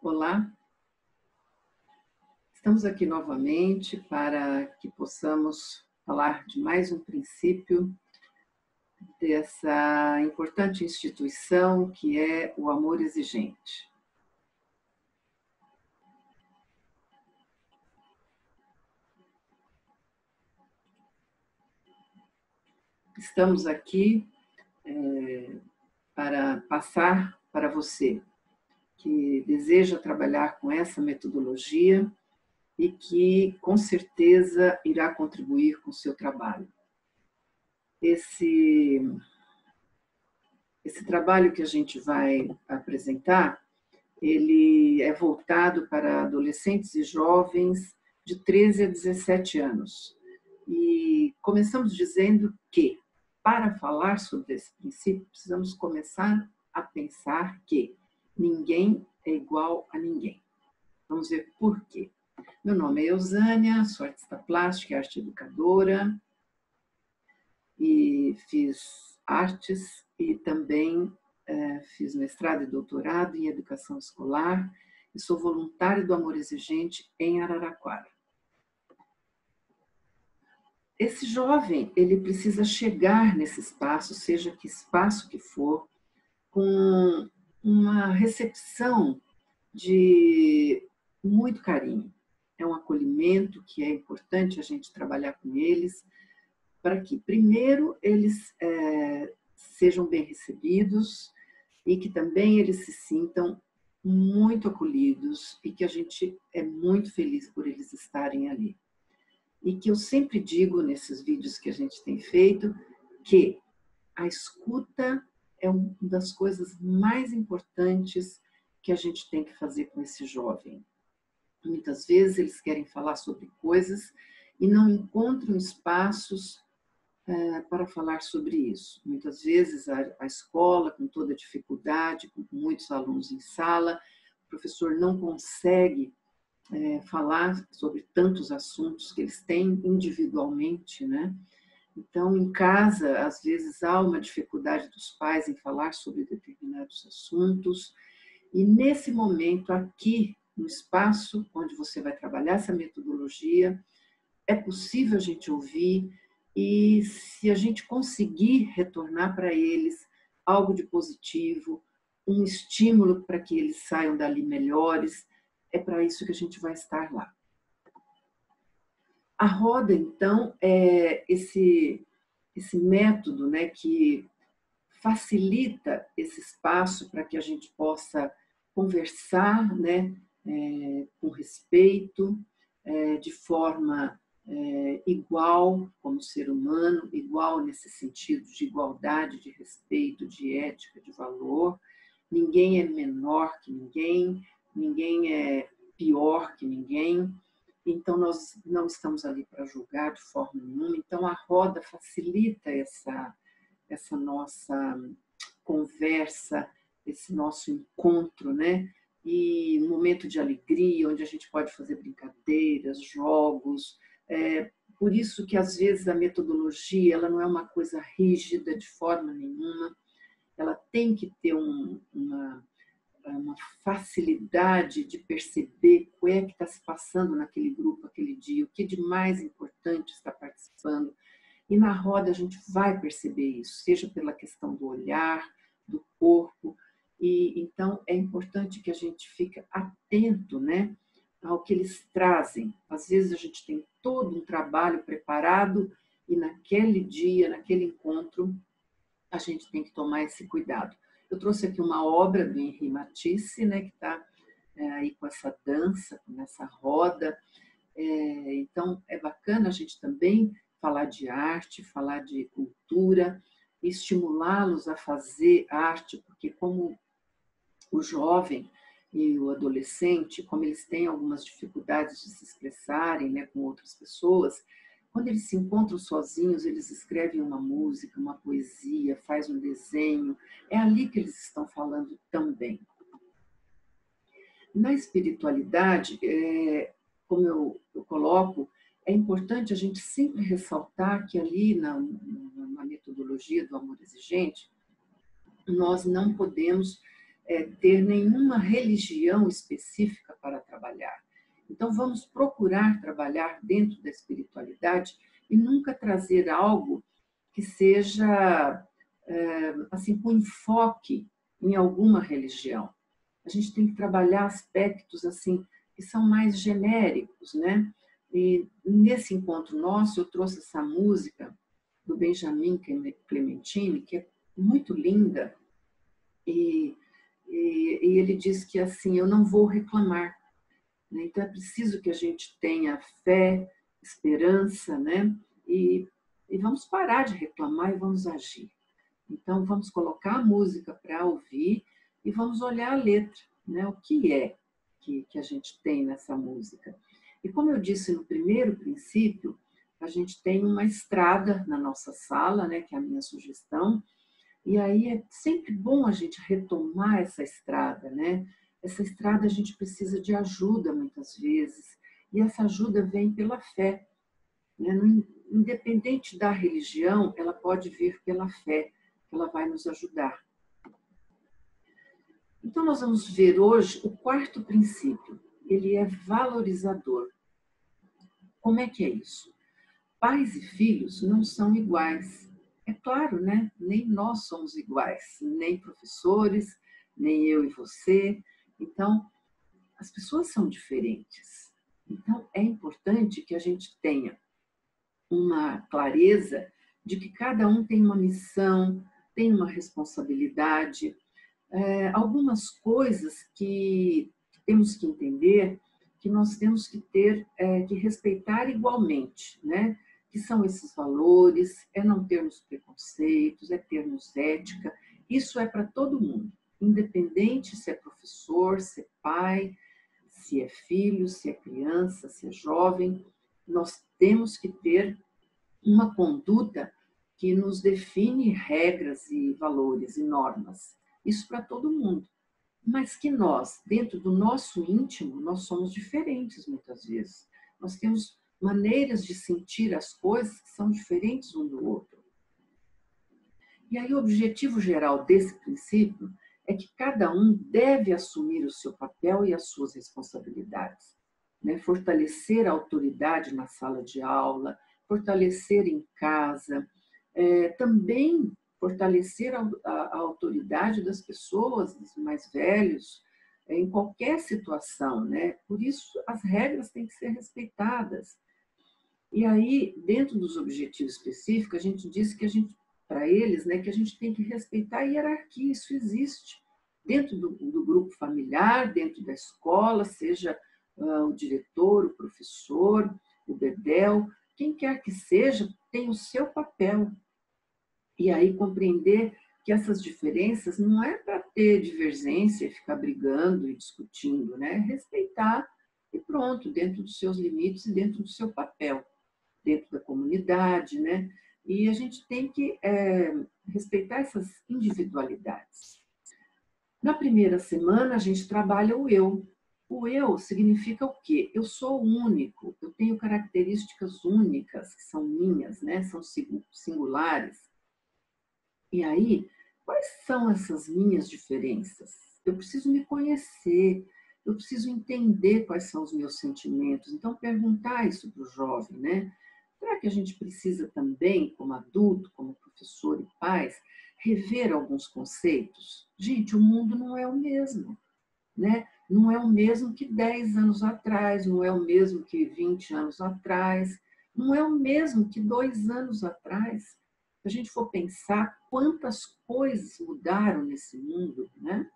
Olá, estamos aqui novamente para que possamos falar de mais um princípio dessa importante instituição que é o amor exigente. Estamos aqui para passar para você que deseja trabalhar com essa metodologia e que, com certeza, irá contribuir com o seu trabalho. Esse trabalho que a gente vai apresentar, ele é voltado para adolescentes e jovens de 13 a 17 anos. E começamos dizendo que, para falar sobre esse princípio, precisamos começar a pensar que ninguém é igual a ninguém. Vamos ver por quê. Meu nome é Eusânia, sou artista plástica e arte educadora, e fiz artes e também fiz mestrado e doutorado em educação escolar e sou voluntária do Amor Exigente em Araraquara. Esse jovem, ele precisa chegar nesse espaço, seja que espaço que for, com uma recepção de muito carinho. É um acolhimento que é importante a gente trabalhar com eles, para que, primeiro, eles sejam bem recebidos e que também eles se sintam muito acolhidos e que a gente é muito feliz por eles estarem ali. E que eu sempre digo nesses vídeos que a gente tem feito que a escuta é uma das coisas mais importantes que a gente tem que fazer com esse jovem. Muitas vezes eles querem falar sobre coisas e não encontram espaços para falar sobre isso. Muitas vezes a escola, com toda a dificuldade, com muitos alunos em sala, o professor não consegue falar sobre tantos assuntos que eles têm individualmente, né? Então, em casa, às vezes há uma dificuldade dos pais em falar sobre determinados assuntos, e nesse momento aqui, no espaço onde você vai trabalhar essa metodologia, é possível a gente ouvir, e se a gente conseguir retornar para eles algo de positivo, um estímulo para que eles saiam dali melhores, é para isso que a gente vai estar lá. A roda, então, é esse método, né, que facilita esse espaço para que a gente possa conversar, né, com respeito, de forma igual como ser humano, igual nesse sentido de igualdade, de respeito, de ética, de valor. Ninguém é menor que ninguém, ninguém é pior que ninguém. Então, nós não estamos ali para julgar de forma nenhuma. Então, a roda facilita essa nossa conversa, esse nosso encontro, né? E um momento de alegria, onde a gente pode fazer brincadeiras, jogos. Por isso que, às vezes, a metodologia ela não é uma coisa rígida de forma nenhuma. Ela tem que ter uma facilidade de perceber o que é que está se passando naquele grupo, aquele dia, o que de mais importante está participando. E na roda a gente vai perceber isso, seja pela questão do olhar, do corpo. E então é importante que a gente fique atento, né, ao que eles trazem. Às vezes a gente tem todo um trabalho preparado e naquele dia, naquele encontro, a gente tem que tomar esse cuidado. Eu trouxe aqui uma obra do Henri Matisse, né, que está aí com essa dança, com essa roda. Então, é bacana a gente também falar de arte, falar de cultura, estimulá-los a fazer arte, porque como o jovem e o adolescente, como eles têm algumas dificuldades de se expressarem, né, com outras pessoas, quando eles se encontram sozinhos, eles escrevem uma música, uma poesia, fazem um desenho. É ali que eles estão falando também. Na espiritualidade, como eu coloco, é importante a gente sempre ressaltar que ali na metodologia do amor exigente, nós não podemos ter nenhuma religião específica para trabalhar. Então, vamos procurar trabalhar dentro da espiritualidade e nunca trazer algo que seja, assim, com enfoque em alguma religião. A gente tem que trabalhar aspectos, assim, que são mais genéricos, né? E nesse encontro nosso, eu trouxe essa música do Benjamin Clementine, que é muito linda, e ele diz que, assim, eu não vou reclamar. Então, é preciso que a gente tenha fé, esperança, né? E vamos parar de reclamar e vamos agir. Então, vamos colocar a música para ouvir e vamos olhar a letra, né? O que é que a gente tem nessa música. E como eu disse no primeiro princípio, a gente tem uma estrada na nossa sala, né? Que é a minha sugestão, e aí é sempre bom a gente retomar essa estrada, né? Essa estrada a gente precisa de ajuda muitas vezes, e essa ajuda vem pela fé, né? Independente da religião, ela pode vir pela fé, que ela vai nos ajudar. Então, nós vamos ver hoje o quarto princípio. Ele é valorizador. Como é que é isso? Pais e filhos não são iguais. É claro, né? Nem nós somos iguais, nem professores, nem eu e você. Então, as pessoas são diferentes. Então, é importante que a gente tenha uma clareza de que cada um tem uma missão, tem uma responsabilidade. Algumas coisas que temos que entender, que nós temos que ter, que respeitar igualmente, né? Que são esses valores, é não termos preconceitos, é termos ética. Isso é para todo mundo, independente se é professor, se é pai, se é filho, se é criança, se é jovem. Nós temos que ter uma conduta que nos define regras e valores e normas. Isso para todo mundo. Mas que nós, dentro do nosso íntimo, nós somos diferentes muitas vezes. Nós temos maneiras de sentir as coisas que são diferentes um do outro. E aí o objetivo geral desse princípio é que cada um deve assumir o seu papel e as suas responsabilidades, né? Fortalecer a autoridade na sala de aula, fortalecer em casa, também fortalecer a autoridade das pessoas, dos mais velhos, em qualquer situação, né? Por isso, as regras têm que ser respeitadas. E aí, dentro dos objetivos específicos, a gente diz que para eles, né, que a gente tem que respeitar a hierarquia, isso existe. Dentro do grupo familiar, dentro da escola, seja o diretor, o professor, o bedel, quem quer que seja, tem o seu papel. E aí compreender que essas diferenças não é para ter divergência, ficar brigando e discutindo, né? Respeitar e pronto, dentro dos seus limites e dentro do seu papel, dentro da comunidade, né? E a gente tem que respeitar essas individualidades. Na primeira semana, a gente trabalha o eu. O eu significa o quê? Eu sou único, eu tenho características únicas, que são minhas, né? São singulares. E aí, quais são essas minhas diferenças? Eu preciso me conhecer, eu preciso entender quais são os meus sentimentos. Então, perguntar isso para o jovem, né? Será que a gente precisa também, como adulto, como professor e pais, rever alguns conceitos? Gente, o mundo não é o mesmo, né? Não é o mesmo que 10 anos atrás, não é o mesmo que 20 anos atrás, não é o mesmo que 2 anos atrás. Se a gente for pensar quantas coisas mudaram nesse mundo, né?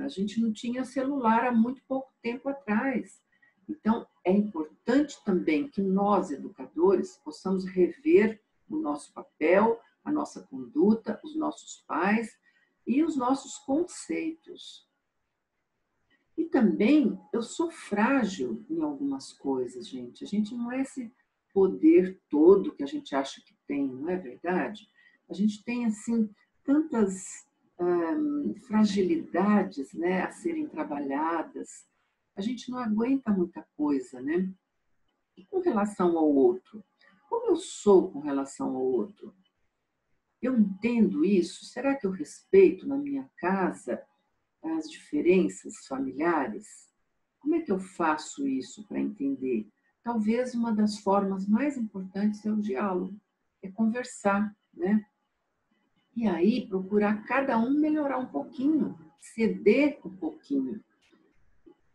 A gente não tinha celular há muito pouco tempo atrás. Então, é importante também que nós, educadores, possamos rever o nosso papel, a nossa conduta, os nossos pais e os nossos conceitos. E também, eu sou frágil em algumas coisas, gente. A gente não é esse poder todo que a gente acha que tem, não é verdade? A gente tem, assim, tantas fragilidades, né, a serem trabalhadas. A gente não aguenta muita coisa, né? E com relação ao outro? Como eu sou com relação ao outro? Eu entendo isso? Será que eu respeito na minha casa as diferenças familiares, como é que eu faço isso para entender? Talvez uma das formas mais importantes é o diálogo, é conversar, né? E aí procurar cada um melhorar um pouquinho, ceder um pouquinho.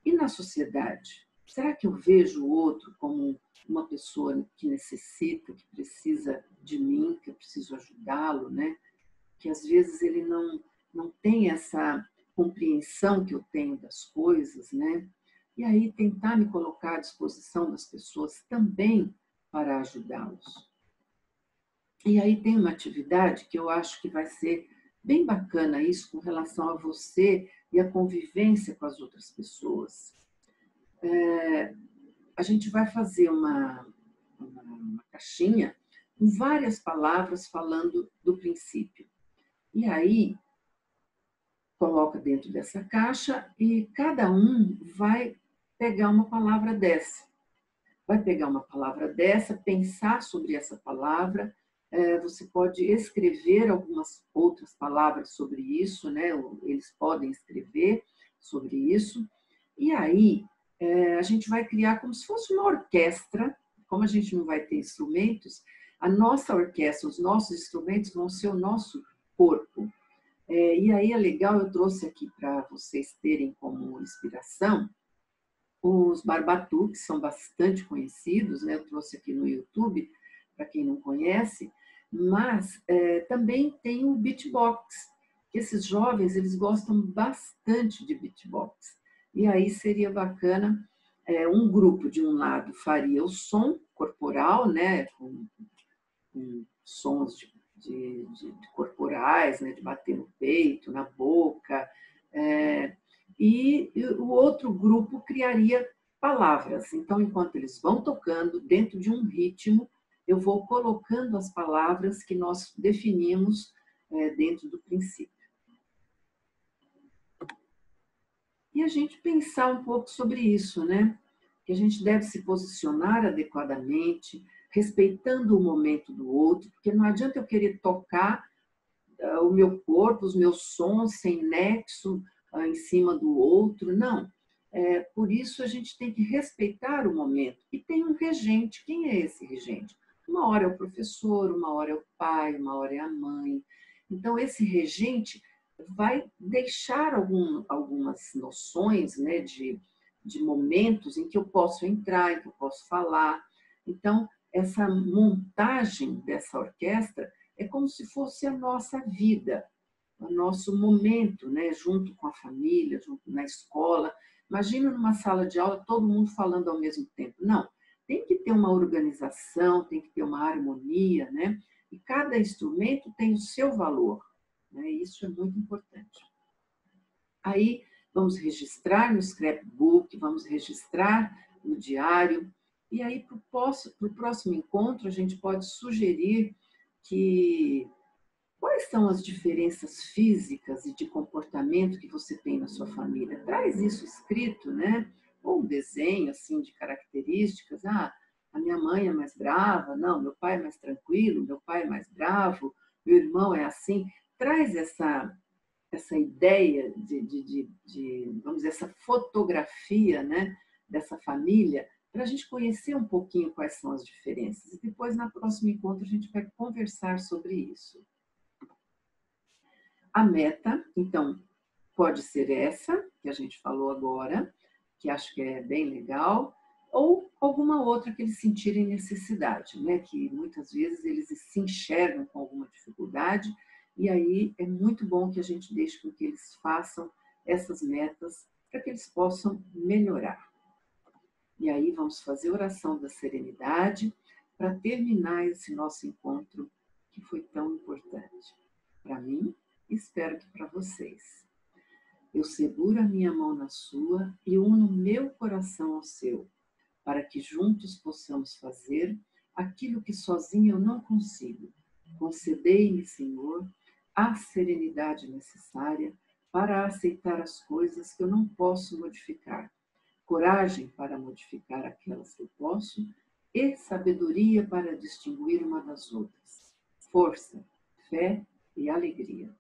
E na sociedade? Será que eu vejo o outro como uma pessoa que necessita, que precisa de mim, que eu preciso ajudá-lo, né? Que às vezes ele não tem essa compreensão que eu tenho das coisas, né? E aí tentar me colocar à disposição das pessoas também para ajudá-los. E aí tem uma atividade que eu acho que vai ser bem bacana isso com relação a você e a convivência com as outras pessoas. A gente vai fazer uma caixinha com várias palavras falando do princípio. E aí coloca dentro dessa caixa e cada um vai pegar uma palavra dessa. Vai pegar uma palavra dessa, pensar sobre essa palavra. Você pode escrever algumas outras palavras sobre isso, né? Eles podem escrever sobre isso. E aí a gente vai criar como se fosse uma orquestra. Como a gente não vai ter instrumentos, a nossa orquestra, os nossos instrumentos vão ser o nosso corpo. E aí é legal, eu trouxe aqui para vocês terem como inspiração os barbatu, que são bastante conhecidos, né? Eu trouxe aqui no YouTube, para quem não conhece, mas também tem o beatbox, que esses jovens eles gostam bastante de beatbox. E aí seria bacana, um grupo de um lado faria o som corporal, né? Com sons de corporais, né, de bater no peito, na boca, e o outro grupo criaria palavras. Então, enquanto eles vão tocando dentro de um ritmo, eu vou colocando as palavras que nós definimos dentro do princípio. E a gente pensar um pouco sobre isso, né? Que a gente deve se posicionar adequadamente, respeitando o momento do outro, porque não adianta eu querer tocar o meu corpo, os meus sons sem nexo em cima do outro, não. Por isso a gente tem que respeitar o momento. E tem um regente. Quem é esse regente? Uma hora é o professor, uma hora é o pai, uma hora é a mãe. Então esse regente vai deixar algumas noções, né, de momentos em que eu posso entrar, em que eu posso falar. Então, essa montagem dessa orquestra é como se fosse a nossa vida, o nosso momento, né, junto com a família, junto na escola. Imagina numa sala de aula todo mundo falando ao mesmo tempo. Não, tem que ter uma organização, tem que ter uma harmonia, né? E cada instrumento tem o seu valor, né? Isso é muito importante. Aí vamos registrar no scrapbook, vamos registrar no diário, e aí para o próximo encontro a gente pode sugerir que quais são as diferenças físicas e de comportamento que você tem na sua família. Traz isso escrito, né? Ou um desenho assim de características. Ah, a minha mãe é mais brava, não, meu pai é mais tranquilo, meu pai é mais bravo, meu irmão é assim. Traz essa ideia vamos dizer, essa fotografia, né, dessa família, para a gente conhecer um pouquinho quais são as diferenças. E depois, na próximo encontro, a gente vai conversar sobre isso. A meta, então, pode ser essa, que a gente falou agora, que acho que é bem legal, ou alguma outra que eles sentirem necessidade, né? Que muitas vezes eles se enxergam com alguma dificuldade, e aí é muito bom que a gente deixe com que eles façam essas metas para que eles possam melhorar. E aí vamos fazer a oração da serenidade para terminar esse nosso encontro que foi tão importante para mim. Espero que para vocês. Eu seguro a minha mão na sua e uno meu coração ao seu, para que juntos possamos fazer aquilo que sozinho eu não consigo. Concedei-me, Senhor, a serenidade necessária para aceitar as coisas que eu não posso modificar, coragem para modificar aquelas que eu posso e sabedoria para distinguir uma das outras, força, fé e alegria.